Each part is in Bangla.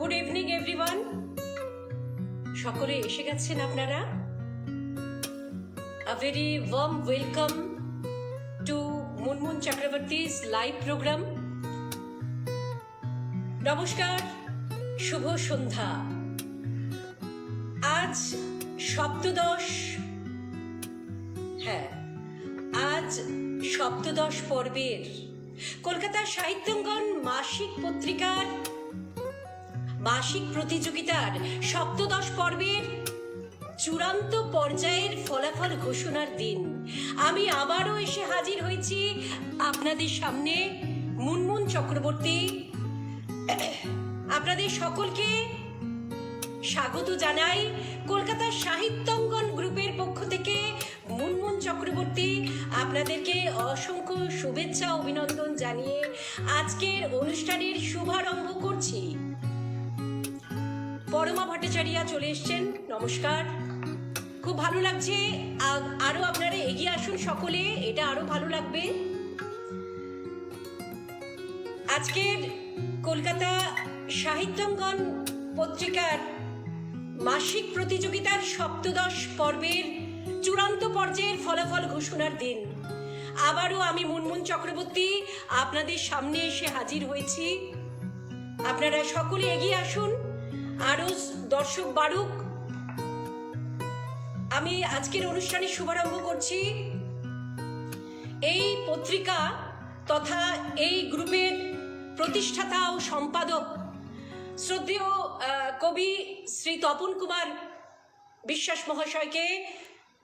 Good evening everyone. সকলে এসে গেছেন আপনারা। A very warm welcome to Munmun Chakraborty's live programme. নমস্কার, শুভ সন্ধ্যা। আজ সপ্তদশ, আজ সপ্তদশ পর্বের কলকাতা সাহিত্যাঙ্গন মাসিক পত্রিকার মাসিক প্রতিযোগিতার সপ্তদশ পর্বের চূড়ান্ত পর্যায়ের ফলাফল ঘোষণার দিন আমি আবারও এসে হাজির হয়েছি আপনাদের সামনে। মুনমুন চক্রবর্তী আপনাদের সকলকে স্বাগত জানাই। কলকাতা সাহিত্যাঙ্গন গ্রুপের পক্ষ থেকে মুনমুন চক্রবর্তী আপনাদেরকে অসংখ্য শুভেচ্ছা অভিনন্দন জানিয়ে আজকের অনুষ্ঠানের শুভারম্ভ করছি। পরমা ভট্টাচার্যা চলে এসছেন, নমস্কার। খুব ভালো লাগছে, আরো আপনারা এগিয়ে আসুন সকলে, এটা আরো ভালো লাগবে। আজকের কলকাতা সাহিত্যাঙ্গন পত্রিকার মাসিক প্রতিযোগিতার সপ্তদশ পর্বের চূড়ান্ত পর্যায়ের ফলাফল ঘোষণার দিন আবারও আমি মুনমুন চক্রবর্তী আপনাদের সামনে এসে হাজির হয়েছি। আপনারা সকলে এগিয়ে আসুন, আরো দর্শক বাড়ুক। আমি আজকের অনুষ্ঠানের শুভারম্ভ করছি। এই পত্রিকা তথা এই গ্রুপের প্রতিষ্ঠাতা ও সম্পাদক শ্রদ্ধেয় কবি শ্রী তপন কুমার বিশ্বাস মহাশয়কে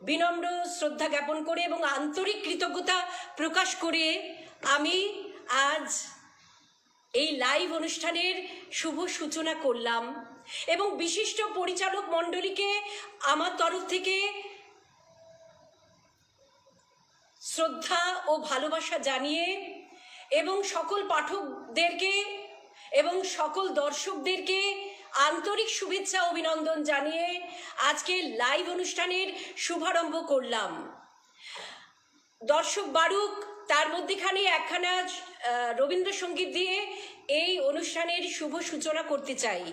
বিনম্র শ্রদ্ধা জ্ঞাপন করে এবং আন্তরিক কৃতজ্ঞতা প্রকাশ করে আমি আজ এই লাইভ অনুষ্ঠানের শুভ সূচনা করলাম এবং বিশিষ্ট পরিচালক মণ্ডলীকে আমার তরফ থেকে শ্রদ্ধা ও ভালোবাসা জানিয়ে এবং সকল পাঠকদেরকে এবং সকল দর্শকদেরকে আন্তরিক শুভেচ্ছা অভিনন্দন জানিয়ে আজকে লাইভ অনুষ্ঠানের শুভারম্ভ করলাম। দর্শক বাড়ুক, তার মধ্যেখানে একখানা রবীন্দ্রসঙ্গীত দিয়ে এই অনুষ্ঠানের শুভ সূচনা করতে চাই।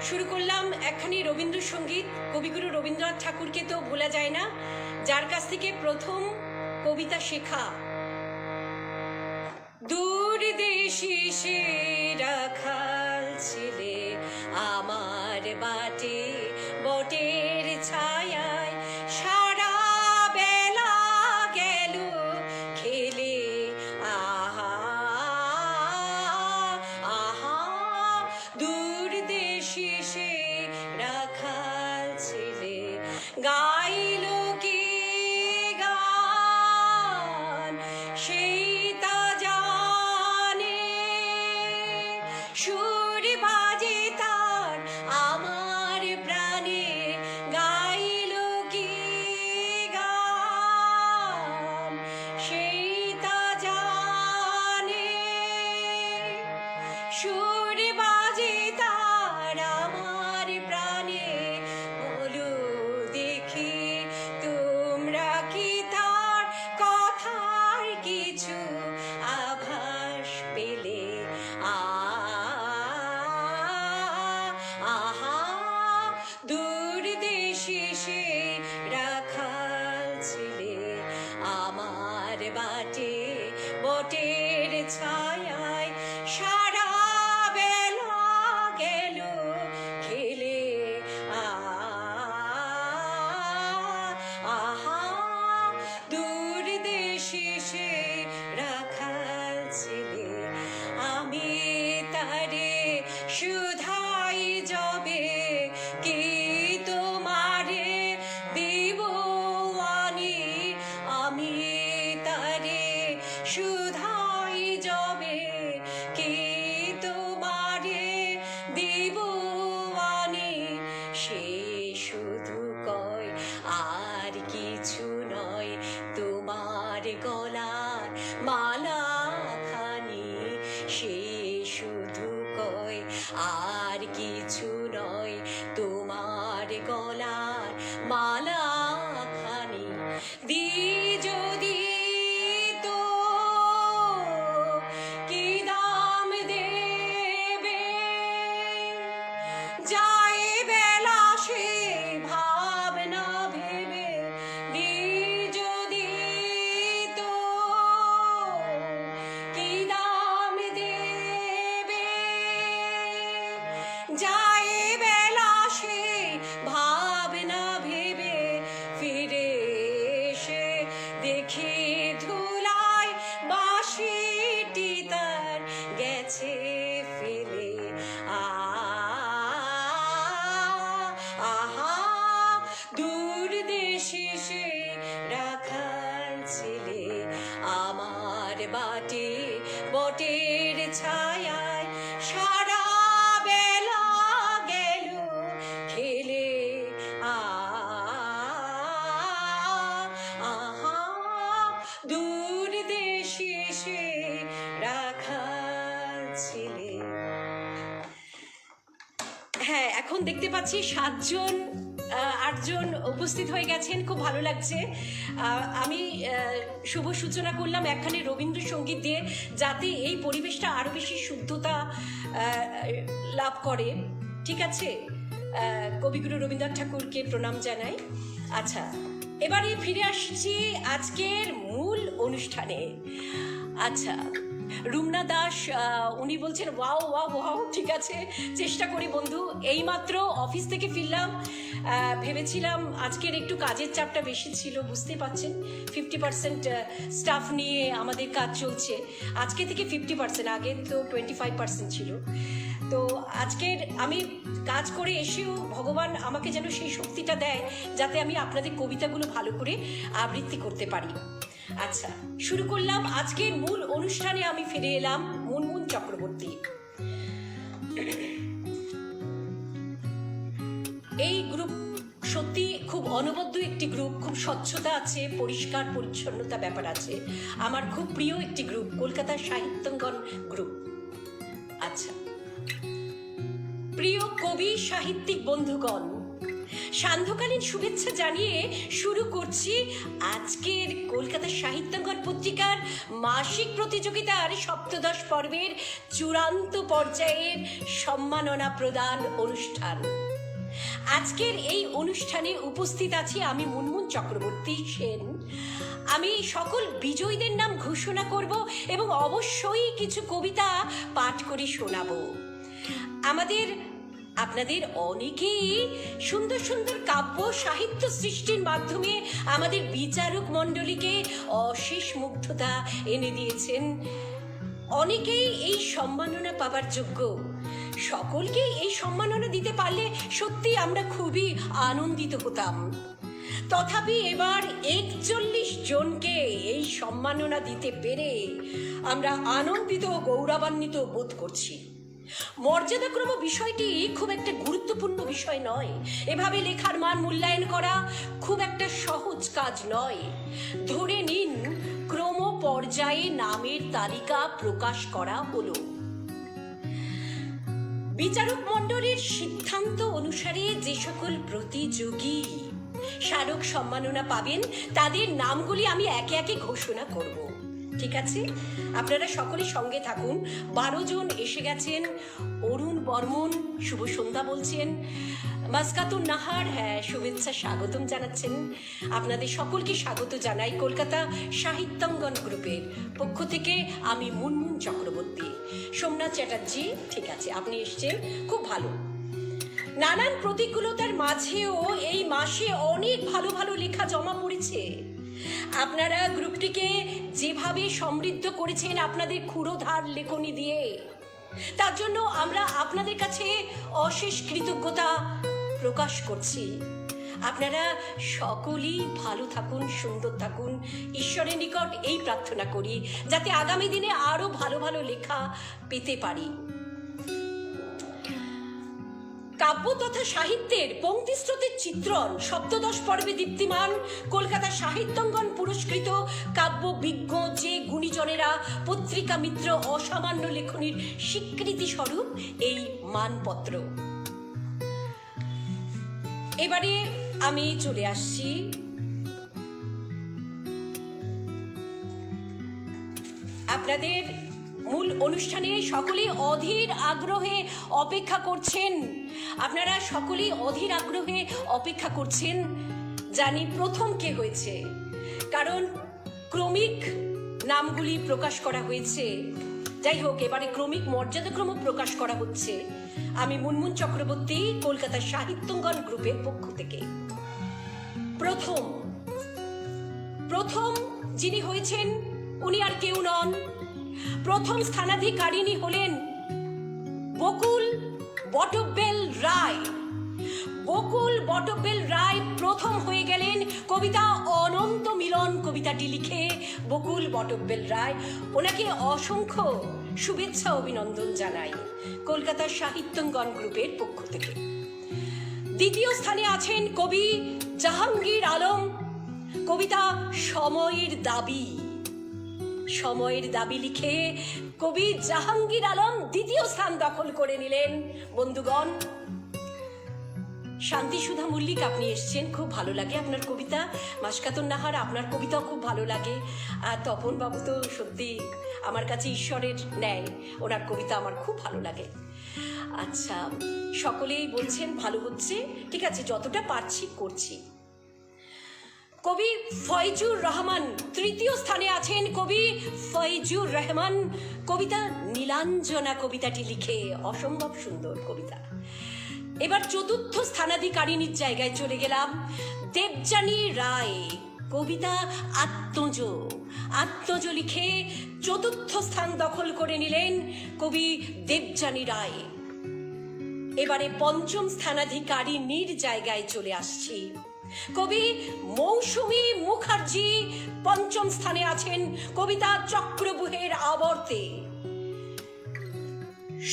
শুরু করলাম একখানি রবীন্দ্রসঙ্গীত। কবিগুরু রবীন্দ্রনাথ ঠাকুরকে তো ভোলা যায় না, যার কাছ থেকে প্রথম কবিতা শেখা। দূর দেশে সে রাখাল ছেলে আমার বাটে বটের ছায়ায় সারা বেলা গেল খেলে। আহা আহা দূর দেশে সে রাখাল ছেলে গাইল কি গান সেই সুর বাজে তার আমার প্রাণে গাইল কি গান সেই তা জানে। সুর বাজে তার আমার প্রাণে বলো দেখি তোমরা কি তার কথার কিছু আভাস পেলে। দূর দেশে সে রাখাল ছেলে আমার বাটে বটের ছায়ায় সারা বেলা গাছের ছায়ায় সারা বেলা গেল খেলে আহা দূর দেশে সে রাখা ছিলে। হ্যাঁ, এখন দেখতে পাচ্ছি 7জন 8জন উপস্থিত হয়ে গেছেন, খুব ভালো লাগছে। আমি শুভ সূচনা করলাম একখানে রবীন্দ্রসঙ্গীত দিয়ে, যাতে এই পরিবেশটা আরো বেশি শুদ্ধতা লাভ করে। ঠিক আছে, কবিগুরু রবীন্দ্রনাথ ঠাকুরকে প্রণাম জানাই। আচ্ছা, এবারে ফিরে আসছি আজকের মূল অনুষ্ঠানে। আচ্ছা, রুমনা দাস উনি বলছেন ওয়াও ওয়াও ওয়াও, ঠিক আছে, চেষ্টা করি বন্ধু। এইমাত্র অফিস থেকে ফিরলাম, ভেবেছিলাম আজকের একটু কাজের চাপটা বেশি ছিল, বুঝতে পারছেন 50% স্টাফ নিয়ে আমাদের কাজ চলছে। আজকে থেকে 50%, আগে তো 25% ছিল। তো আজকের আমি কাজ করে এসেও ভগবান আমাকে যেন সেই শক্তিটা দেয় যাতে আমি আপনাদের কবিতাগুলো ভালো করে আবৃত্তি করতে পারি। আচ্ছা, শুরু করলাম আজকের মূল অনুষ্ঠানে। আমি ফিরে এলাম মুনমুন চক্রবর্তী। এই গ্রুপ সত্যি খুব অনবদ্য একটি গ্রুপ, খুব স্বচ্ছতা আছে, পরিষ্কার পরিচ্ছন্নতা ব্যাপার আছে। আমার খুব প্রিয় একটি গ্রুপ, কলকাতার সাহিত্যাঙ্গন গ্রুপ। আচ্ছা, প্রিয় কবি সাহিত্যিক বন্ধুগণ, সান্ধ্যকালীন শুভেচ্ছা জানিয়ে শুরু করছি আজকের কলকাতা সাহিত্যাঙ্গন পত্রিকার মাসিক প্রতিযোগিতার ৭ম পর্বের চূড়ান্ত পর্যায়ের সম্মাননা প্রদান অনুষ্ঠান। আজকের এই অনুষ্ঠানে উপস্থিত আছি আমি মুনমুন চক্রবর্তী সেন। আমি সকল বিজয়ীদের নাম ঘোষণা করব এবং অবশ্যই কিছু কবিতা পাঠ করে শোনাবো। আপনাদের অনেকেই সুন্দর সুন্দর কাব্য সাহিত্য সৃষ্টির মাধ্যমে আমাদের বিচারক মণ্ডলীকে অশেষ মুগ্ধতা এনে দিয়েছেন। অনেকেই এই সম্মাননা পাবার যোগ্য। সকলকেই এই সম্মাননা দিতে পারলে সত্যি আমরা খুবই আনন্দিত হতাম। তথাপি এবার 41 জনকে এই সম্মাননা দিতে পেরে আমরা আনন্দিত ও গৌরবান্বিত বোধ করছি। মর্যাদাক্রম বিষয়টি খুব একটা গুরুত্বপূর্ণ বিষয় নয়। এভাবে লেখার মান মূল্যায়ন করা খুব একটা সহজ কাজ নয়। ধরে নিন ক্রম পর্যায়ে নামের তালিকা প্রকাশ করা হলো। বিচারক মণ্ডলীর সিদ্ধান্ত অনুসারে যে সকল প্রতিযোগী স্মারক সম্মাননা পাবেন তাদের নামগুলি আমি একে একে ঘোষণা করব। ঠিক আছে, আপনারা সকলে সঙ্গে থাকুন। 12 জন এসে গেছেন। অরুণ বর্মন শুভ সন্ধ্যা বলছেন। মাসকাতুন নাহার, হ্যাঁ, শুভেচ্ছা স্বাগতম জানাচ্ছেন। আপনাদের সকলকে স্বাগত জানাই কলকাতা সাহিত্যাঙ্গন গ্রুপের পক্ষ থেকে। আমি মুনমুন চক্রবর্তী। সোমনাথ চ্যাটার্জি, ঠিক আছে, আপনি এসছেন, খুব ভালো। নানান প্রতিকূলতার মাঝেও এই মাসে অনেক ভালো ভালো লেখা জমা পড়েছে। আপনারা গ্রুপটিকে যেভাবে সমৃদ্ধ করেছেন আপনাদের ক্ষুরোধার লেখনী দিয়ে, তার জন্য আমরা আপনাদের কাছে অশেষ কৃতজ্ঞতা প্রকাশ করছি। আপনারা সকলেই ভালো থাকুন, সুন্দর থাকুন। ঈশ্বরের নিকট এই প্রার্থনা করি যাতে আগামী দিনে আরো ভালো ভালো লেখা পেতে পারি। কাব্য তথা সাহিত্যের পঙ্ক্তিস্রোতের চিত্রণ ৭ম পর্বে দীপ্তিমান কলকাতা সাহিত্যাঙ্গন পুরস্কৃত কাব্য বিজ্ঞ যে গুণীজনেরা পত্রিকা মিত্র অসামান্য লেখনীর স্বীকৃতি স্বরূপ এই মানপত্র। এবারে আমি চলে আসছি আপনাদের মূল অনুষ্ঠানে। সকলেই অধীর আগ্রহে অপেক্ষা করছেন। আপনারা সকলেই অধীর আগ্রহে অপেক্ষা করছেন জানি প্রথম কে হয়েছে, কারণ ক্রমিক নামগুলি প্রকাশ করা হয়েছে। যাই হোক, এবারে ক্রমিক মর্যাদাক্রম প্রকাশ করা হচ্ছে। আমি মুনমুন চক্রবর্তী কলকাতা সাহিত্যাঙ্গন গ্রুপের পক্ষ থেকে। প্রথম যিনি হয়েছেন উনি আর কেউ নন, প্রথম স্থানাধিকারিণী হলেন বকুল বটব্বেল রায়। বকুল বটব্বেল রায় প্রথম হয়ে গেলেন কবিতা অনন্ত মিলন কবিতাটি লিখে। বকুল বটব্বেল রায়, ওনাকে অসংখ্য শুভেচ্ছা অভিনন্দন জানাই কলকাতার সাহিত্যঙ্গন গ্রুপের পক্ষ থেকে। দ্বিতীয় স্থানে আছেন কবি জাহাঙ্গীর আলম, কবিতা সময়ের দাবি। সময়ের দাবি লিখে কবি জাহাঙ্গীর আলম দ্বিতীয় স্থান দখল করে নিলেন। বন্ধুগণ, শান্তিসুধা মল্লিক, আপনি এসছেন, খুব ভালো লাগে আপনার কবিতা। মাসকাতুন নাহার, আপনার কবিতাও খুব ভালো লাগে। আর তপন বাবু তো সত্যি আমার কাছে ঈশ্বরের ন্যায়, ওনার কবিতা আমার খুব ভালো লাগে। আচ্ছা, সকলেই বলছেন ভালো হচ্ছে, ঠিক আছে, যতটা পারছি করছি। কবি ফয়জুর রহমান তৃতীয় স্থানে আছেন। কবি ফয়জুর রহমান কবিতা নীলাঞ্জনা কবিতাটি লিখে, অসম্ভব সুন্দর কবিতা। এবার চতুর্থ স্থানাধিকারিণীর জায়গায় চলে গেলাম। দেবযানী রায় কবিতা আত্মজ। আত্মজ লিখে চতুর্থ স্থান দখল করে নিলেন কবি দেবযানী রায়। এবারে পঞ্চম স্থানাধিকারিণীর জায়গায় চলে আসছি। কবি মৌসুমী মুখার্জি পঞ্চম স্থানে আছেন, কবিতা চক্রবুহের আবর্তে।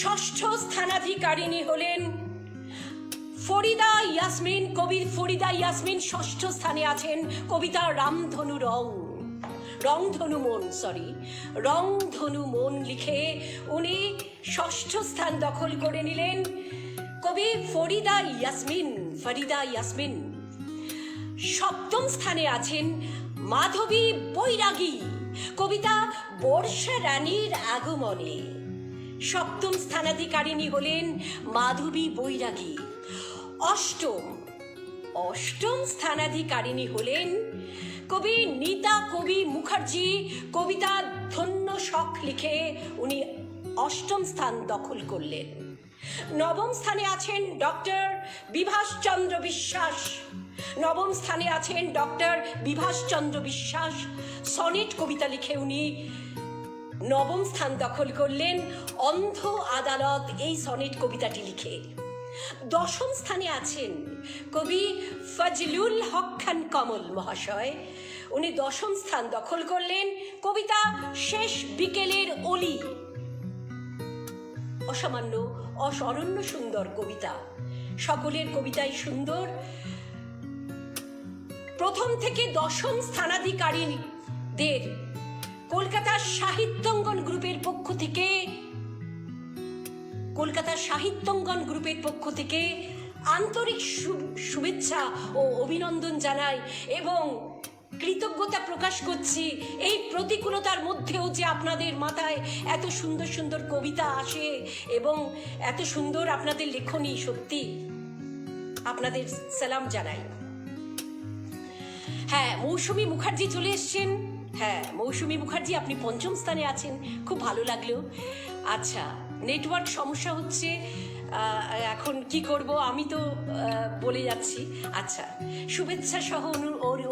ষষ্ঠ স্থানাধিকারিণী হলেন ফরিদা ইয়াসমিন, কবি ফরিদা ইয়াসমিন ষষ্ঠ স্থানে আছেন, কবিতা রামধনু রংধনু মন লিখে উনি ষষ্ঠ স্থান দখল করে নিলেন, কবি ফরিদা ইয়াসমিন। সপ্তম স্থানে আছেন মাধবী বৈরাগী, কবিতা বর্ষা রানীর আগমনে। সপ্তম স্থানাধিকারিণী হলেন মাধবী বৈরাগী। অষ্টম স্থানাধিকারিণী হলেন কবি নিতা কবি মুখার্জি, কবিতা ধন্য শখ লিখে উনি অষ্টম স্থান দখল করলেন। নবম স্থানে আছেন ডক্টর বিভাসচন্দ্র বিশ্বাস। নবম স্থানে আছেন ডক্টর বিভাসচন্দ্র বিশ্বাস, সনেট কবিতা লিখে উনি নবম স্থান দখল করলেন। অন্ধ আদালত এই সনেট কবিতাটি লিখে। দশম স্থানে আছেন কবি ফজলুল হক খান কমল মহাশয়, উনি দশম স্থান দখল করলেন, কবিতা শেষ বিকেলের অলি। অসামান্য অরণ্য সুন্দর কবিতা, সকলের কবিতাই সুন্দর। প্রথম থেকে দশম স্থানাধিকারীদের কলকাতার সাহিত্যঙ্গন গ্রুপের পক্ষ থেকে আন্তরিক শুভেচ্ছা ও অভিনন্দন জানাই এবং কৃতজ্ঞতা প্রকাশ করছি। এই প্রতিকূলতার মধ্যেও যে আপনাদের মাথায় এত সুন্দর সুন্দর কবিতা আসে এবং এত সুন্দর আপনাদের লেখনী, সত্যি আপনাদের সালাম জানাই। হ্যাঁ, মৌসুমী মুখার্জি চলে এসছেন। হ্যাঁ, মৌসুমী মুখার্জি, আপনি পঞ্চম স্থানে আছেন, খুব ভালো লাগলো। আচ্ছা, নেটওয়ার্ক সমস্যা হচ্ছে, এখন কি করব আমি তো বলে যাচ্ছি। আচ্ছা, শুভেচ্ছা সহ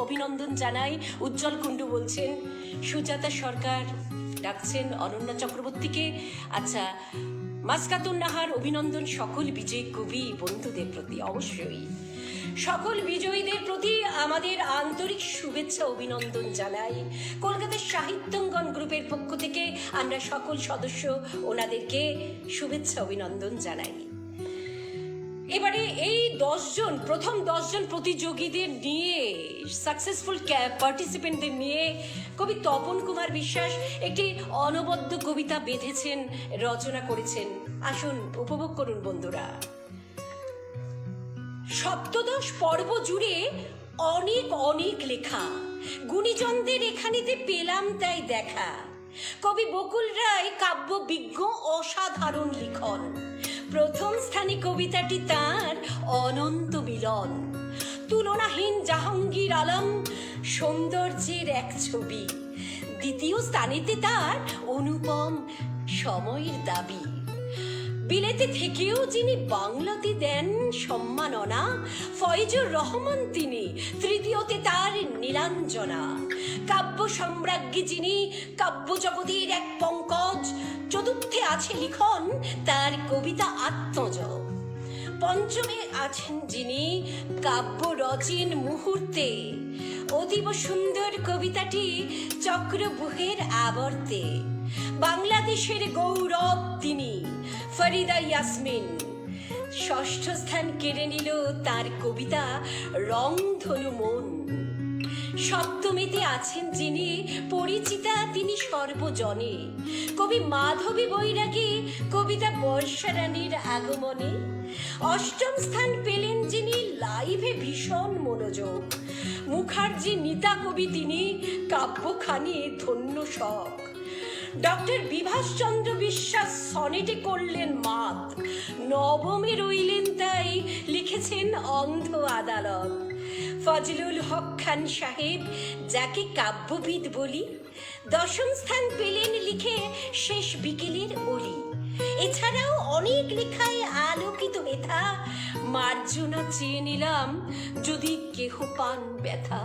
অভিনন্দন জানাই। উজ্জ্বল কুণ্ডু বলছেন, সুজাতা সরকার ডাকছেন অনন্যা চক্রবর্তীকে। আচ্ছা, মাসকাতুন নাহার অভিনন্দন সকল বিজয়ী কবি বন্ধুদের প্রতি। অবশ্যই সকল বিজয়ীদের প্রতি আমাদের আন্তরিক শুভেচ্ছা অভিনন্দন জানাই। কলকাতার সাহিত্যঙ্গন গ্রুপের পক্ষ থেকে আমরা সকল সদস্য ওনাদেরকে শুভেচ্ছা অভিনন্দন জানাই। এবারে এই প্রথম 10 জন প্রতিযোগীদের নিয়ে, সাকসেসফুল পার্টিসিপেন্টদের নিয়ে কবি তপন কুমার বিশ্বাস একটি অনবদ্য কবিতা বেঁধেছেন, রচনা করেছেন। আসুন উপভোগ করুন বন্ধুরা। সপ্তদশ পর্ব জুড়ে অনেক লেখা, গুণীজনদের এখানেতে পেলাম তাই দেখা। কবি বকুল রায় কাব্য বিজ্ঞ, অসাধারণ লিখন। প্রথম স্থানে কবিতাটি তার অনন্ত মিলন। তুলনাহীন জাহাঙ্গীর আলম সৌন্দর্যের এক ছবি। দ্বিতীয় স্থানেতে তার অনুপম সময়ের দাবি। বিলেতে থেকেও যিনি বাংলাতে দেন সম্মাননা, ফয়জুর রহমান তিনি। তৃতীয়তে তার নীলাঞ্জনা। কাব্য সম্রাজ্ঞী যিনি, কাব্য জগতের এক পঙ্কজ। চতুর্থে আছে লিখন তার কবিতা আত্মজ। পঞ্চমে আছেন যিনি, কাব্য রচিন মুহূর্তে। অতীব সুন্দর কবিতাটি চক্রবুহের আবর্তে। বাংলাদেশের গৌরব তিনি, ফরিদা ইয়াসমিন। ষষ্ঠ স্থান কেড়ে নিল তার কবিতা রংধনু মন। সপ্তমীতে আছেন যিনি, পরিচিতা তিনি সর্বজনে, কবি মাধবী বৈরাগী কবিতা বর্ষা রানীর আগমনে। অষ্টম স্থান পেলেন যিনি, লাইভে ভীষণ মনোযোগ, মুখার্জি নিতা কবি তিনি, কাব্যখানি ধন্য শখ। ডক্টর বিভাসচন্দ্র বিশ্বাস সনেটে করলেন মাত, নবমে রইলেন তাই লিখেছেন অন্ধ আদালত। ফজলুল হক খান সাহেব যাকে কাব্যবিদ বলি, দশম স্থান পেলেন লিখে শেষ বিকেলের অলি। এছাড়াও অনেক লেখায় আলোকিত মেধা, মার্জনা চেয়ে নিলাম যদি কেহ পান ব্যথা।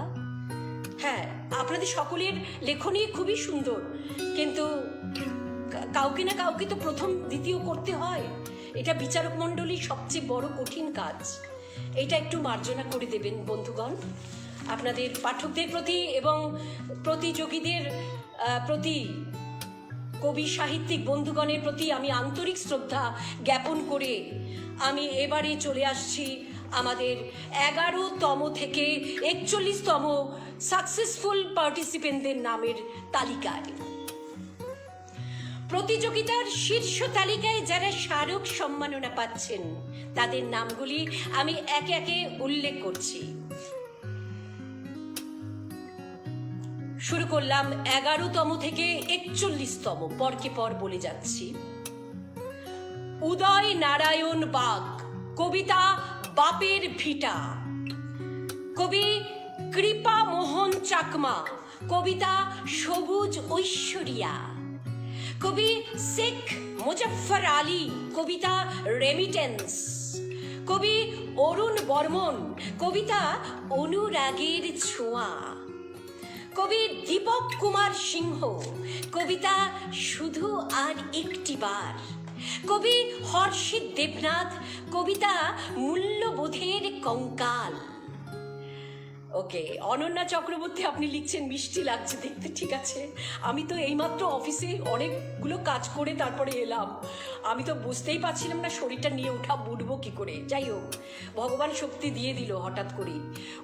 হ্যাঁ, আপনাদের সকলের লেখনী খুবই সুন্দর, কিন্তু কাউকে না কাউকে তো প্রথম দ্বিতীয় করতে হয়। এটা বিচারক মণ্ডলীর সবচেয়ে বড় কঠিন কাজ। এটা একটু মার্জনা করে দেবেন বন্ধুগণ। আপনাদের পাঠকদের প্রতি এবং প্রতিযোগীদের প্রতি, কবি সাহিত্যিক বন্ধুগণের প্রতি আমি আন্তরিক শ্রদ্ধা জ্ঞাপন করে আমি এবারে চলে আসছি আমাদের 11তম থেকে 41তম সাকসেসফুল পার্টিসিপেন্টদের নামের তালিকায়। প্রতিযোগিতার শীর্ষ তালিকায় যারা স্মারক সম্মাননা পাচ্ছেন তাদের নামগুলি আমি একে একে উল্লেখ করছি। শুরু করলাম 11তম থেকে 41তম, পরকে পর বলে যাচ্ছি। উদয় নারায়ণ বাগ, কবিতা বাপের ভিটা। কবি কৃপা মোহন চাকমা, কবিতা সবুজ ঐশ্বরিয়া। কবি শেখ মুজফফর আলী, কবিতা রেমিটেন্স। কবি অরুণ বর্মন, কবিতা অনুরাগের ছোঁয়া। কবি দীপক কুমার সিংহ, কবিতা শুধু আর একটি বার। কবি হর্ষিত দেবনাথ, কবিতা মূল্যবোধের কঙ্কাল। ওকে, অনন্যা চক্রবর্তী আপনি লিখছেন মিষ্টি লাগছে দেখতে, ঠিক আছে। আমি তো এইমাত্র অফিসে অনেকগুলো কাজ করে তারপরে এলাম, আমি তো বুঝতেই পারছিলাম না শরীরটা নিয়ে উঠবো কি করে। যাই হোক, ভগবান শক্তি দিয়ে দিল হঠাৎ করে।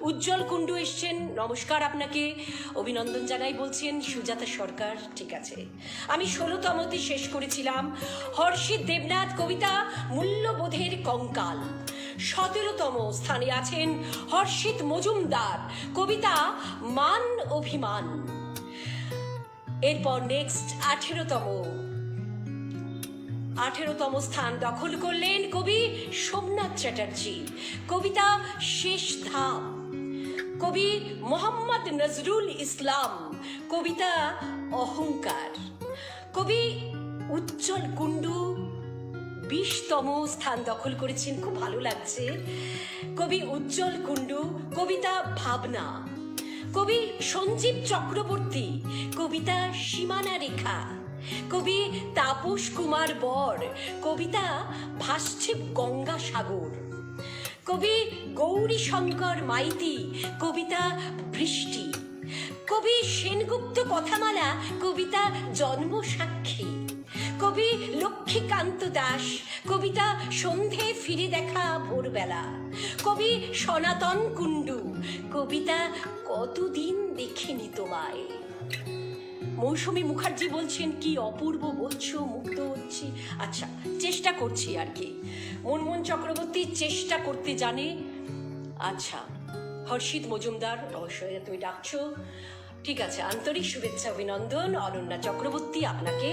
উজ্জ্বল কুণ্ডু এসছেন, নমস্কার আপনাকে, অভিনন্দন জানাই বলছেন সুজাতা সরকার, ঠিক আছে। আমি 16তমতে শেষ করেছিলাম হর্ষিত দেবনাথ, কবিতা মূল্যবোধের কঙ্কাল। 17তম স্থানে আছেন হর্ষিত মজুমদার, কবিতা মান অভিমান। এরপর নেক্সট 18তম স্থান দখল করলেন কবি সোমনাথ চ্যাটার্জি, কবিতা শেষ ধাপ। কবি মোহাম্মদ নজরুল ইসলাম, কবিতা অহংকার। কবি উজ্জ্বল কুণ্ডু 20তম স্থান দখল করেছেন, খুব ভালো লাগছে। কবি উজ্জ্বল কুণ্ডু, কবিতা ভাবনা। কবি সঞ্জীব চক্রবর্তী, কবিতা সীমানা রেখা। কবি তাপস কুমার বর, কবিতা ভাসছে গঙ্গা সাগর। কবি গৌরী শঙ্কর মাইতি, কবিতা বৃষ্টি। কবি সেনগুপ্ত কথামালা, কবিতা জন্মসাক্ষী। কবি লক্ষ্মীকান্ত দাস, কবিতা সন্ধে ফিরে দেখা ভোরবেলা। কবি সনাতন কুণ্ডু, কবিতা কতদিন দেখিনি তোমায়। মৌসুমী মুখার্জি বলছেন কি অপূর্ব বলছো, মুগ্ধ হচ্ছি। আচ্ছা, চেষ্টা করছি আর কি। মুনমুন চক্রবর্তী চেষ্টা করতে জানে। আচ্ছা, হর্ষিত মজুমদার, অবশ্যই তুমি ডাকছো, ঠিক আছে। আন্তরিক শুভেচ্ছা অভিনন্দন অনন্যা চক্রবর্তী আপনাকে।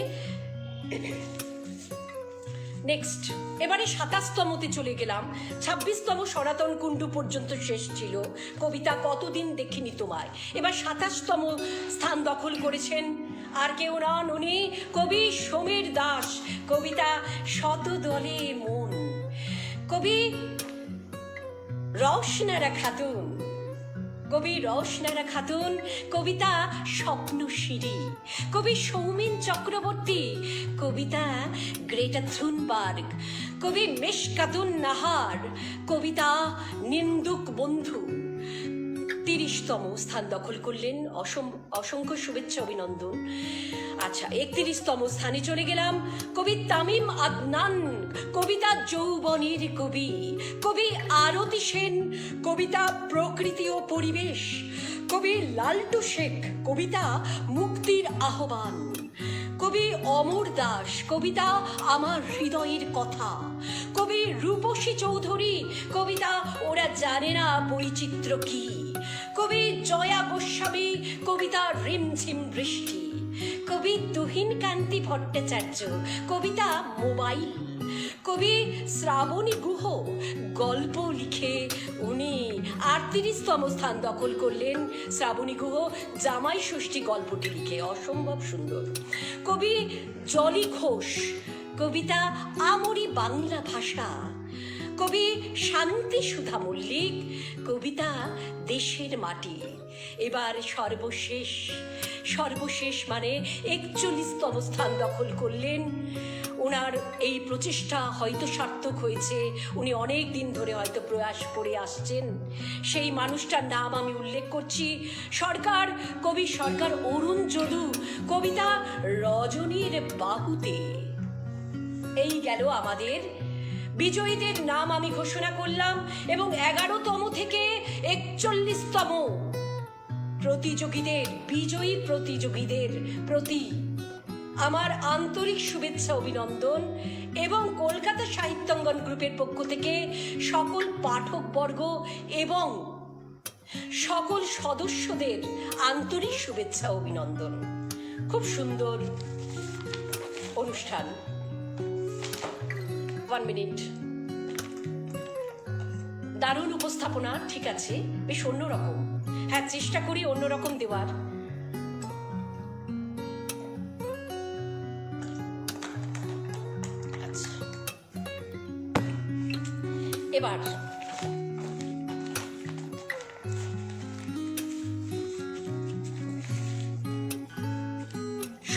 নেক্সট, এবারে 27তমতে চলে গেলাম। 26তম সনাতন কুণ্ডু পর্যন্ত শেষ ছিল, কবিতা কতদিন দেখিনি তোমায়। এবার 27তম স্থান দখল করেছেন আর কেউ নন, উনি কবি সমীর দাস, কবিতা শতদলে মন। কবি রওশনারা খাতুন, কবিতা স্বপ্ন সিঁড়ি। কবি সৌমেন চক্রবর্তী, কবিতা গ্রেটা থুনবার্গ। কবি মেশকাতুন নাহার, কবিতা নিন্দুক বন্ধু। 31তম স্থান দখল করলেন, অসংখ্য শুভেচ্ছা অভিনন্দন। আচ্ছা, 31তম স্থানে চলে গেলাম। কবি তামিম আদনান, কবিতা যৌবনের কবি। কবি আরতি সেন, কবিতা প্রকৃতি ও পরিবেশ। কবি লালটু শেখ, কবিতা মুক্তির আহ্বান। কবি অমর দাস, কবিতা আমার হৃদয়ের কথা। কবি রূপসী চৌধুরী, কবিতা ওরা জানে না বৈচিত্র্য কি। কবি জয়া গোস্বামী, কবিতা রিমঝিম বৃষ্টি। কবি তুহিন কান্তি ভট্টাচার্য, কবিতা মোবাইল। কবি শ্রাবণী গুহ, গল্প লিখে উনি 38তম স্থান দখল করলেন। শ্রাবণী গুহ জামাই ষষ্ঠী গল্পটি লিখে, অসম্ভব সুন্দর। কবি জলি ঘোষ, কবিতা আমরি বাংলা ভাষা। কবি শান্তি সুধা মল্লিক, কবিতা দেশের মাটি। এবার সর্বশেষ মানে 41তম স্থান দখল করলেন। ওনার এই প্রচেষ্টা হয়তো সার্থক হয়েছে, উনি অনেক দিন ধরে হয়তো প্রয়াস করে আসছেন। সেই মানুষটার নাম আমি উল্লেখ করছি, কবি সরকার অরুণ যদু, কবিতা রজনীর বাহুতে। এই গেল আমাদের বিজয়ীদের নাম আমি ঘোষণা করলাম, এবং 11তম থেকে 41তম বিজয়ী প্রতিযোগীদের প্রতি আমার আন্তরিক শুভেচ্ছা অভিনন্দন, এবং কলকাতা সাহিত্যাঙ্গন গ্রুপের পক্ষ থেকে সকল পাঠকবর্গ এবং সকল সদস্যদের আন্তরিক শুভেচ্ছা অভিনন্দন। খুব সুন্দর অনুষ্ঠান। 1 মিনিট। দারুণ উপস্থাপনা, ঠিক আছে, বেশ অন্যরকম। হ্যাঁ, চেষ্টা করি অন্যরকম দেওয়ার। আচ্ছা, এবার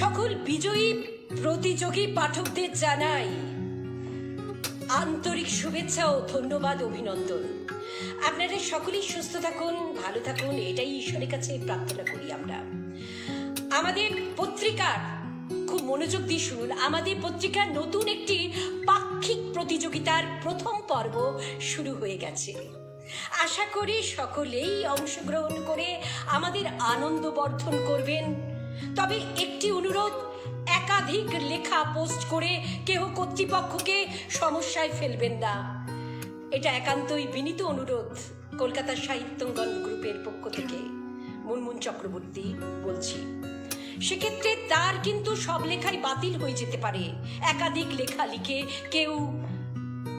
সকল বিজয়ী প্রতিযোগী পাঠকদের জানাই আন্তরিক শুভেচ্ছা ও ধন্যবাদ, অভিনন্দন। আপনারা সকলেই সুস্থ থাকুন, ভালো থাকুন, এটাই ঈশ্বরের কাছে প্রার্থনা করি আমরা। আমাদের পত্রিকার, খুব মনোযোগ দিয়ে শুনুন, আমাদের পত্রিকার নতুন একটি পাক্ষিক প্রতিযোগিতার প্রথম পর্ব শুরু হয়ে গেছে। আশা করি সকলেই অংশগ্রহণ করে আমাদের আনন্দ বর্ধন করবেন। তবে একটি অনুরোধ, একাধিক লেখা পোস্ট করে কেউ কর্তৃপক্ষকে সমস্যায় ফেলবেন না, এটা একান্তই বিনীত অনুরোধ। কলকাতা সাহিত্যাঙ্গন গ্রুপের পক্ষ থেকে মুনমুন চক্রবর্তী বলছি। সেক্ষেত্রে তার কিন্তু সব লেখাই বাতিল হয়ে যেতে পারে। একাধিক লেখা লিখে কেউ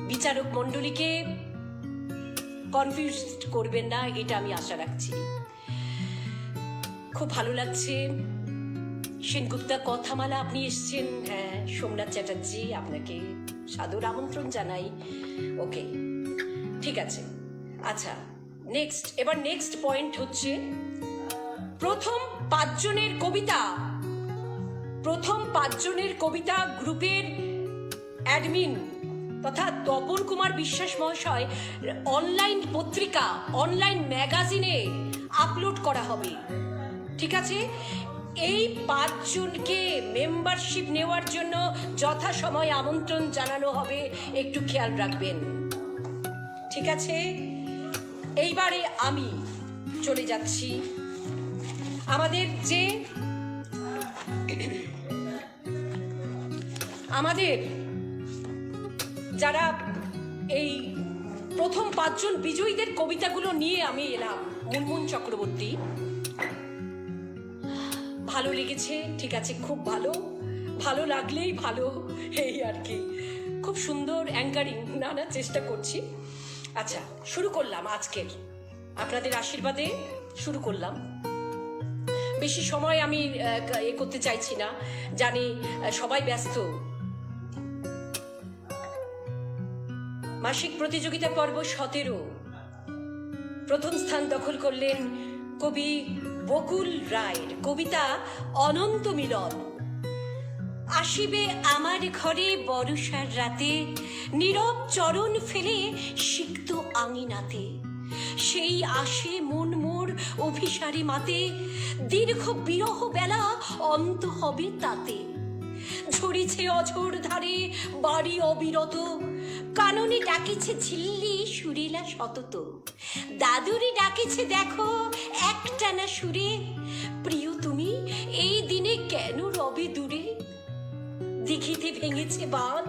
বিচারক মণ্ডলীকে কনফিউজ করবেন না, এটা আমি আশা রাখছি। খুব ভালো লাগছে। সেনগুপ্তা কথামালা আপনি এসছেন। হ্যাঁ, সোমনাথ চ্যাটার্জি, আপনাকে সাদর আমন্ত্রণ জানাই। ওকে, ঠিক আছে। আচ্ছা, এবার নেক্সট পয়েন্ট হচ্ছে প্রথম 5 জনের কবিতা গ্রুপের অ্যাডমিন তথা তপন কুমার বিশ্বাস মহাশয় অনলাইন পত্রিকা, অনলাইন ম্যাগাজিনে আপলোড করা হবে। ঠিক আছে, এই 5 জনকে মেম্বারশিপ নেওয়ার জন্য যথাসময় আমন্ত্রণ জানানো হবে, একটু খেয়াল রাখবেন। ঠিক আছে, এইবারে আমি চলে যাচ্ছি আমাদের যারা এই প্রথম 5 জন বিজয়ীদের কবিতাগুলো নিয়ে আমি এলাম। মুনমুন চক্রবর্তী, ভালো লেগেছে, ঠিক আছে, খুব ভালো লাগলেই ভালো, এই আর কি। খুব সুন্দর অ্যাঙ্কারিং, না চেষ্টা করছি। আচ্ছা, শুরু করলাম আজকের, আপনাদের আশীর্বাদে শুরু করলাম। বেশি সময় আমি করতে চাইছি না, জানি সবাই ব্যস্ত। মাসিক প্রতিযোগিতা পর্ব 17, প্রথম স্থান দখল করলেন কবি বকুল রায়ের কবিতা অনন্ত মিলন। আসিবে আমার ঘরে বর্ষার রাতে, নীরব চরণ ফেলে সিক্ত আঙিনাতে, সেই আসে মন মোর অভিসারী মাতে, দীর্ঘ বিরহ বেলা অন্ত হবে তাতে। ঝরিছে অঝোর ধারে বাড়ি অবিরত, কাননে ডাকিছে ঝিল্লি সুরেলা সতত। দাদুরি ডাকিছে দেখো একটানা সুরে, প্রিয় তুমি এই দিনে কেন রবে দূরে। দিঘিতে ভেঙেছে বাঁধ,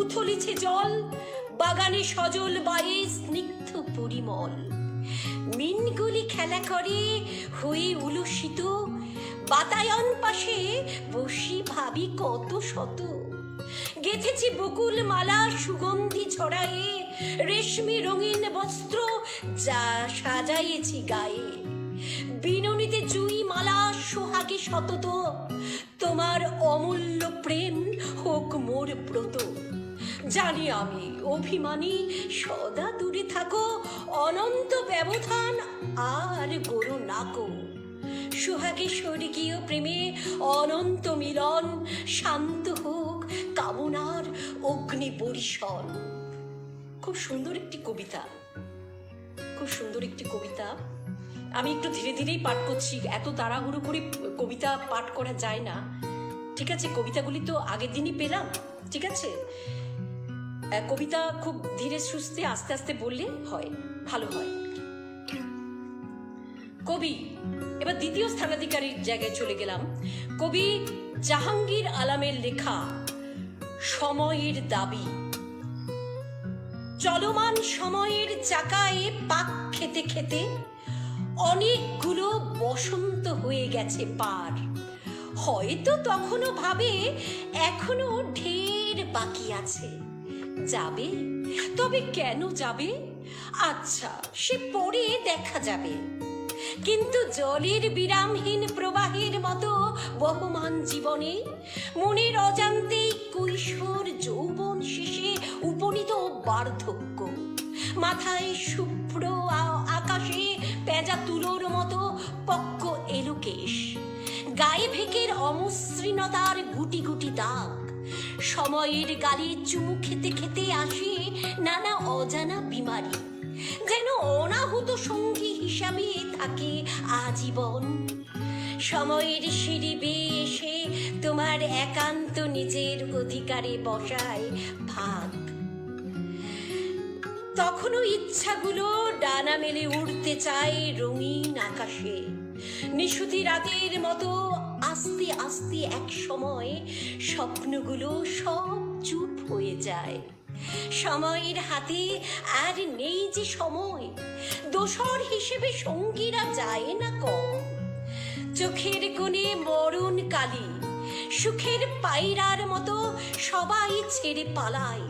উথলিছে জল, বাগানে সজল বায়ে স্নিগ্ধ পরিমল। মিনগুলি খেলা করে হয়ে উলসিত, বাতায়ন পাশে বসি ভাবি কত শত। গেথেছি বকুল মালা সুগন্ধি ছড়ায়ে, রেশমি রঙিন বস্ত্র যা সাজাইয়েছি গায়ে। বিননীতে জুই মালা সোহাগে সতত, তোমার অমূল্য প্রেম হোক মোর ব্রত। জানি আমি অভিমানী সদা দূরে থাকো, অনন্ত ব্যবধান আর গরু নাকো। সোহাগে স্বর্গীয় প্রেমে অনন্ত মিলন, শান্ত হোক কামনার অগ্নি বরিশন। খুব সুন্দর একটি কবিতা, খুব সুন্দর একটি কবিতা। আমি একটু ধীরে ধীরেই পাঠ করছি, এত তাড়াহুড়ো করে কবিতা পাঠ করা যায় না। ঠিক আছে, কবিতাগুলি তো আগের দিনই পেলাম। ঠিক আছে, কবিতা খুব ধীরে সুস্থে আস্তে আস্তে বললে হয়, ভালো হয়। কবি, এবার দ্বিতীয় স্থানাধিকারীর জায়গায় চলে গেলাম। কবি জাহাঙ্গীর আলমের লেখা সময়ের দাবি। চলমান সময়ের চাকায় পাক খেতে খেতে অনেকগুলো বসন্ত হয়ে গেছে পার। হয়তো তখনও ভাবে এখনো ঢের বাকি আছে। যাবে, তবে কেন যাবে? আচ্ছা, সে পরে দেখা যাবে। কিন্তু জলের বিরামহীন প্রবাহের মতো বহমান জীবনে মনের অজান্তেই কৈশোর যৌবন শেষে উপনীত বার্ধক্য। মাথায় শুভ্র আকাশে পেঁজা তুলোর মতো পক্ক এলো কেশ, গায়ে ভেকের অমসৃণতার গুটি গুটি দাগ। সময়ের গালে চুমু খেতে খেতে আসে নানা অজানা বিমারি, যেন অনাহুত সঙ্গী হিসাবে থাকে আজীবন। সময়ের সিঁড়ি বেয়ে এসে তোমার একান্ত নিজের অধিকারে বসায় ভাগ। তখনও ইচ্ছাগুলো ডানা মেলে উড়তে চায় রঙিন আকাশে। নিশুতি রাতের মতো আস্তে আস্তে এক সময় স্বপ্নগুলো সব চুপ হয়ে যায়। সময়ের হাতে আর নেই যে সময়, দোসর হিসেবে সঙ্গীরা যায় না কম। চোখের কোণে মরণ কালি, সুখের পায়রার মতো সবাই ছেড়ে পালায়।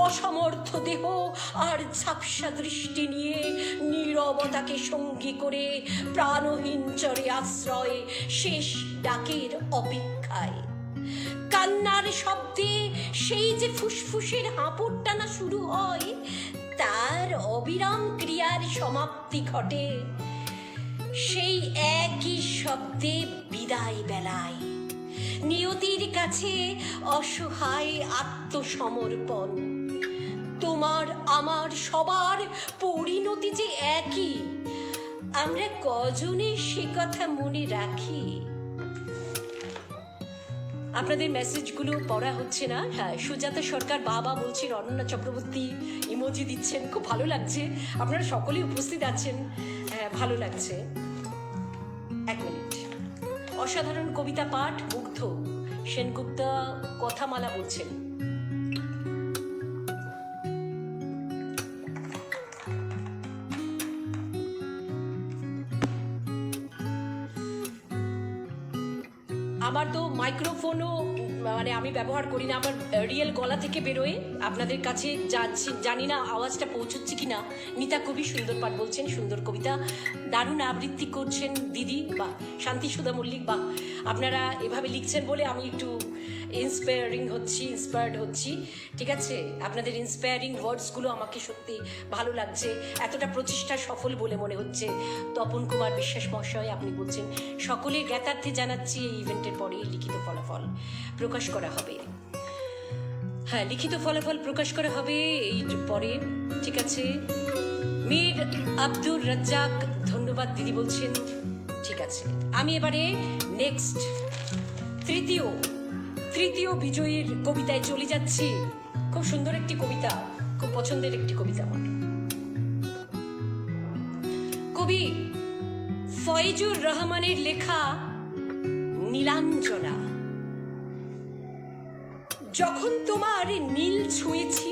অসমর্থ দেহ আর ঝাপসা দৃষ্টি নিয়ে নীরবতাকে সঙ্গী করে প্রাণহীন চরে আশ্রয় শেষ ডাকের অপেক্ষায়। কান্নার শব্দে সেই যে ফুসফুসের হাঁপুর টানা শুরু হয়, তার অবিরাম ক্রিয়ার সমাপ্তি ঘটে সেই একই শব্দে বিদায় বেলায়। নিয়তির কাছে অসহায় আত্মসমর্পণ। তোমার আমার সবার পরিণতি যে একই, আমরা কজনে সে কথা মনে রাখি? আপনাদের মেসেজগুলো পড়া হচ্ছে না। হ্যাঁ, সুজাতা সরকার বাবা বলছেন, অনন্যা চক্রবর্তী ইমোজি দিচ্ছেন, খুব ভালো লাগছে। আপনারা সকলেই উপস্থিত আছেন, ভালো লাগছে। এক মিনিট। অসাধারণ কবিতা পাঠ মুগ্ধ সেনগুপ্তা কথামালা বলছেন। আমার তো মাইক্রোফোনও মানে আমি ব্যবহার করি না, আমার রিয়েল গলা থেকে বেরোয়। আপনাদের কাছে জানি না আওয়াজটা পৌঁছচ্ছে কিনা। নিতা খুবই সুন্দর পাঠ বলছেন, সুন্দর কবিতা, দারুণ আবৃত্তি করছেন দিদি বা শান্তি সুধা মল্লিক। বা আপনারা এভাবে লিখছেন বলে আমি একটু ইন্সপায়ার্ড হচ্ছি। ঠিক আছে, আপনাদের ইন্সপায়ারিং ওয়ার্ডসগুলো আমাকে সত্যি ভালো লাগছে। এতটা প্রচেষ্টা সফল বলে মনে হচ্ছে। তপন কুমার বিশ্বাস মহাশয় আপনি বলছেন, সকলের জ্ঞাতার্থে জানাচ্ছি এই ইভেন্টের পরে লিখিত ফলাফল প্রকাশ করা হবে। হ্যাঁ, লিখিত ফলাফল প্রকাশ করা হবে এই পরে। ঠিক আছে। মীর আব্দুর রাজ্জাক ধন্যবাদ দিদি বলছেন। ঠিক আছে, আমি এবারে নেক্সট তৃতীয় বিজয়ীর কবিতায় চলে যাচ্ছি। খুব সুন্দর একটি কবিতা, খুব পছন্দের একটি কবিতা আমার। কবি ফয়েজুর রহমানের লেখা নীলাঞ্জনা। যখন তোমার নীল ছুঁয়েছি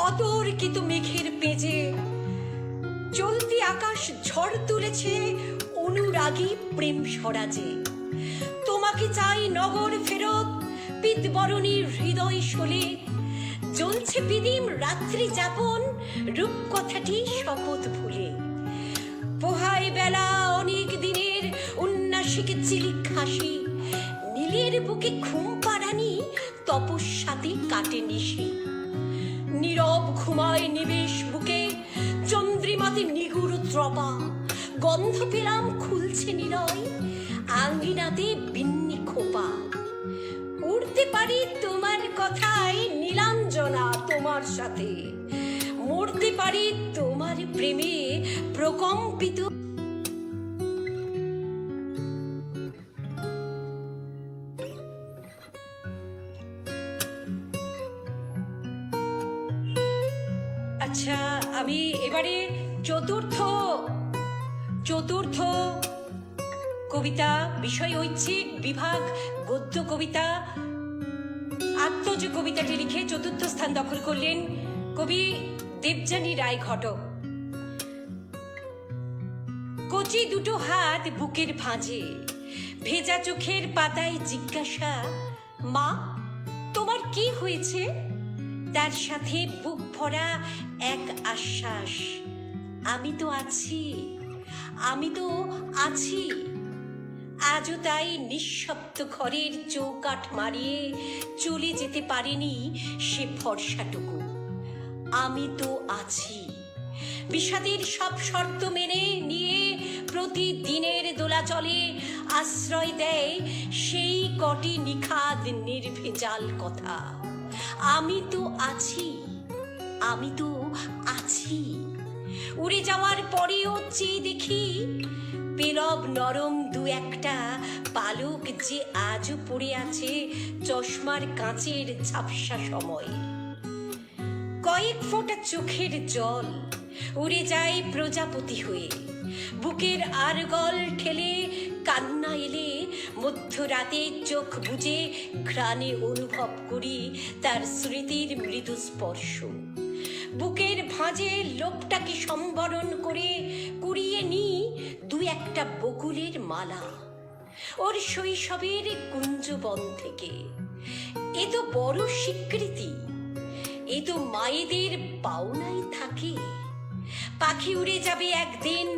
অতর্কিত মেঘের পেজে, চলতি আকাশ ঝড় তুলেছে অনুরাগী প্রেম স্বরাজে। তোমাকে চাই নগর ফেরত পিতবরণী হৃদয় শোলে, জ্বলছে বিদিম রাত্রি যাপন রূপকথাটি শপথ ভুলে। পোহায় বেলা অনেক দিনের উন্নাসিক চিলিক হাসি, নীলের বুকে ঘুম পাড়ানি তপস্যাতে কাটে নিশি। নীরব ঘুমায় নিবেশ বুকে চন্দ্রিমাতে নিগুড় ত্রপা, গন্ধ পেলাম খুলছে নিলয় আঙ্গিনাতে বিন্নি খোপা। উড়তে পারি তোমার কথায় নীলাঞ্জনা তোমার সাথে, মরতে পারি তোমার প্রেমে প্রকম্পিত। আচ্ছা, আমি এবারে চতুর্থ কবিতা, বিষয় ঐচ্ছিক বিভাগ, গদ্য কবিতা, আত্মজ কবিতাটি লিখে চতুর্থ স্থান দখল করলেন কবি দেবযানী রায় ঘটক। কচি দুটো হাত বুকের ভাঁজে, ভেজা চোখের পাতায় জিজ্ঞাসা, মা তোমার কি হয়েছে? তার সাথে বুক ভরা এক আশ্বাস, আমি তো আছি। আজও তাই নিঃশব্দ ঘরের চৌকাঠ মারিয়ে চলে যেতে পারেনি সে ভরসাটুকু, আমি তো আছি। বিষাদের সব শর্ত মেনে নিয়ে প্রতিদিনের দোলাচলে আশ্রয় দেয় সেই কটি নিখাদ নির্ভেজাল কথা, আমি তো আছি। উড়ে যাওয়ার পরেও চেয়ে দেখি পেলব নরম দু একটা পালক যে আজও পড়ে আছে চশমার কাঁচের ঝাপসা সময়। কয়েক ফোঁটা চোখের জল উড়ে যায় প্রজাপতি হয়ে, বুকের আরগল ঠেলে কান্না এলে মধ্যরাতে চোখ বুজে ঘ্রাণে অনুভব করি তার স্মৃতির মৃদু স্পর্শ। বুকের ভাঁজে লোকটাকে সম্বরণ করে কুড়িয়ে নি দু একটা বকুলের মালা ওর শৈশবের কুঞ্জবন থেকে। এ তো বড় স্বীকৃতি, এ তো মায়েদের পাওনাই থাকে। পাখি উড়ে যাবে একদিন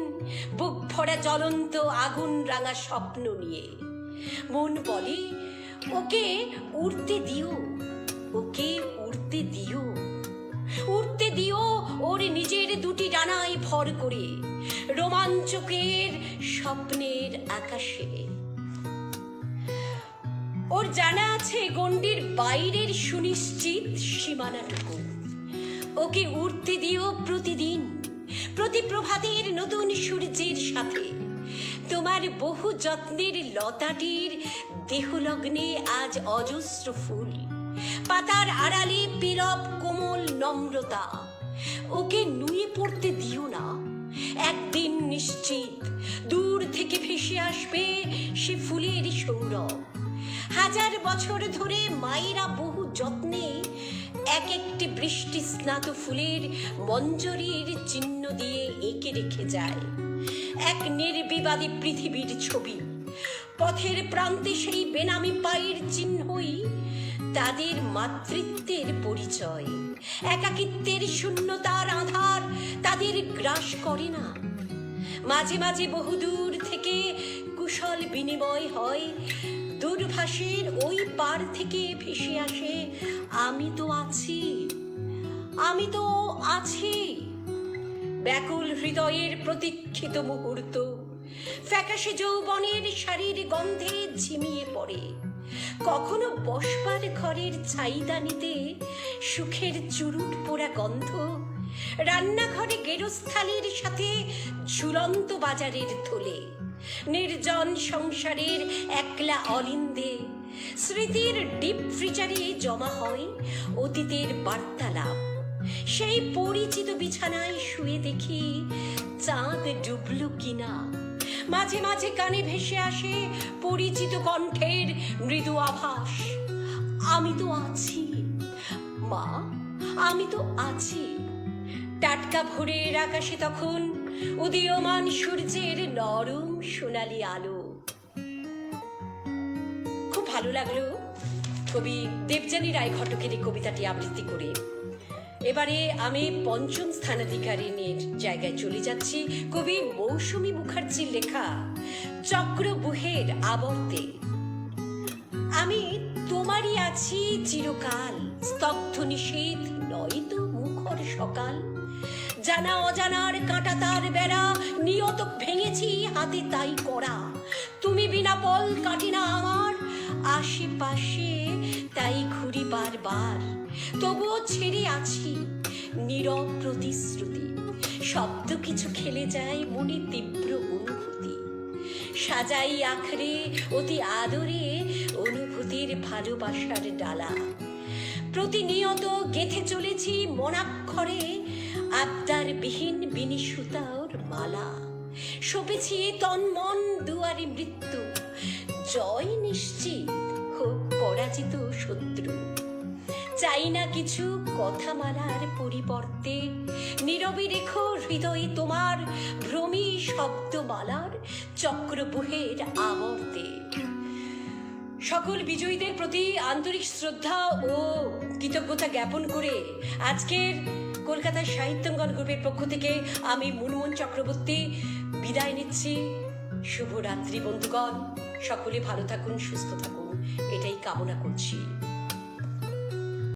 বুক ভরা জ্বলন্ত আগুন রাঙা স্বপ্ন নিয়ে। মন বলে ওকে উড়তে দিও ওর নিজের দুটি ডানায় ভর করে রোমাঞ্চকের স্বপ্নের আকাশে। ওর জানা আছে গণ্ডির বাইরের সুনিশ্চিত সীমানাটুকু। ওকে উড়তে দিও প্রতিদিন, প্রতি প্রভাতের নতুন সূর্যের সাথে। তোমার বহু যত্নের লতাটির দেহলগ্নে আজ অজস্র ফুল, পাতার আড়ালে পেলব কোমল নম্রতা। ওকে নুয়ে পড়তে দিও না, একদিন নিশ্চিত দূর থেকে ভেসে আসবে সে ফুলের সৌরভ। হাজার বছর ধরে মায়েরা বহু যত্নে এক একটি বৃষ্টি স্নাত ফুলের মঞ্জরির চিহ্ন দিয়ে এঁকে রেখে যায় এক নির্বিবাদী পৃথিবীর ছবি। পথের প্রান্তে সেই বেনামি পায়ের চিহ্নই তাদের মাতৃত্বের পরিচয়। একাকিত্বের শূন্যতার আধার তাদের গ্রাস করে না। মাঝে মাঝে বহুদূর থেকে কুশল বিনিময় হয়, দূরভাষের ওই পার থেকে ভেসে আসে আমি তো আছি। ব্যাকুল হৃদয়ের প্রতীক্ষিত মুহূর্ত ফ্যাকাশে যৌবনের শাড়ির গন্ধে ঝিমিয়ে পড়ে। কখনো বসবার ঘরের ছাইদানিতে সুখের চুরুট পোড়া গন্ধ রান্নাঘরে গেরস্থালির সাথে ঝুলন্ত বাজারের থলে, নির্জন সংসারের একলা অলিন্দে স্মৃতির ডিপ ফ্রিজারে জমা হয় অতীতের বার্তালাপ। সেই পরিচিত বিছানায় শুয়ে দেখি চাঁদ ডুবল কিনা। মাঝে মাঝে কানে ভেসে আসে পরিচিত কণ্ঠের মৃদু আভাস, আমি তো আছি মা, আমি তো আছি। টাটকা ভোরের আকাশে তখন উদীয়মান সূর্যের নরম সোনালি আলো। খুব ভালো লাগলো কবি দেবযানী রায় ঘটকের এই কবিতাটি আবৃত্তি করে। এবারে আমি পঞ্চম স্থানাধিকারিণীর জায়গায় চলে যাচ্ছি। কবি মৌসুমী মুখার্জির লেখা চক্রবুহের আবর্তে। আমি তোমারই আছি চিরকাল, স্তব্ধ নিশীথ নয়তো মুখর সকাল। জানা অজানার কাঁটা তার বেড়া নিয়ত ভেঙেছি হাতে তাই করা। তুমি বিনা পল কাটে না আমার আশেপাশে, তাই ঘুরি বারবার। তবুও ছেড়ে আছি নীরব প্রতিশ্রুতি, শব্দ কিছু খেলে যায় মনে তীব্র অনুভূতি। সাজাই আখড়ে অতি আদরে অনুভূতির ভালোবাসার ডালা। প্রতিনিয়ত গেথে চলেছি মনাক্ষরে আবদার বিহীন বিনি সুতার মালা। সপেছি তন্মন দুয়ারে মৃত্যু, জয় নিশ্চিত হোক পরাজিত শত্রু। চাই না কিছু কথামালার পরিবর্তে, নীরবে রেখো হৃদয়ে তোমার ভ্রমী শব্দমালার চক্রবুহের আবর্তে। সকল বিজয়ীদের প্রতি আন্তরিক শ্রদ্ধা ও কৃতজ্ঞতা জ্ঞাপন করে আজকের কলকাতা সাহিত্যাঙ্গন গ্রুপের পক্ষ থেকে আমি মুনমুন চক্রবর্তী বিদায় নিচ্ছি। শুভরাত্রি বন্ধুগণ, সকলে ভালো থাকুন, সুস্থ থাকুন, এটাই কামনা করছি।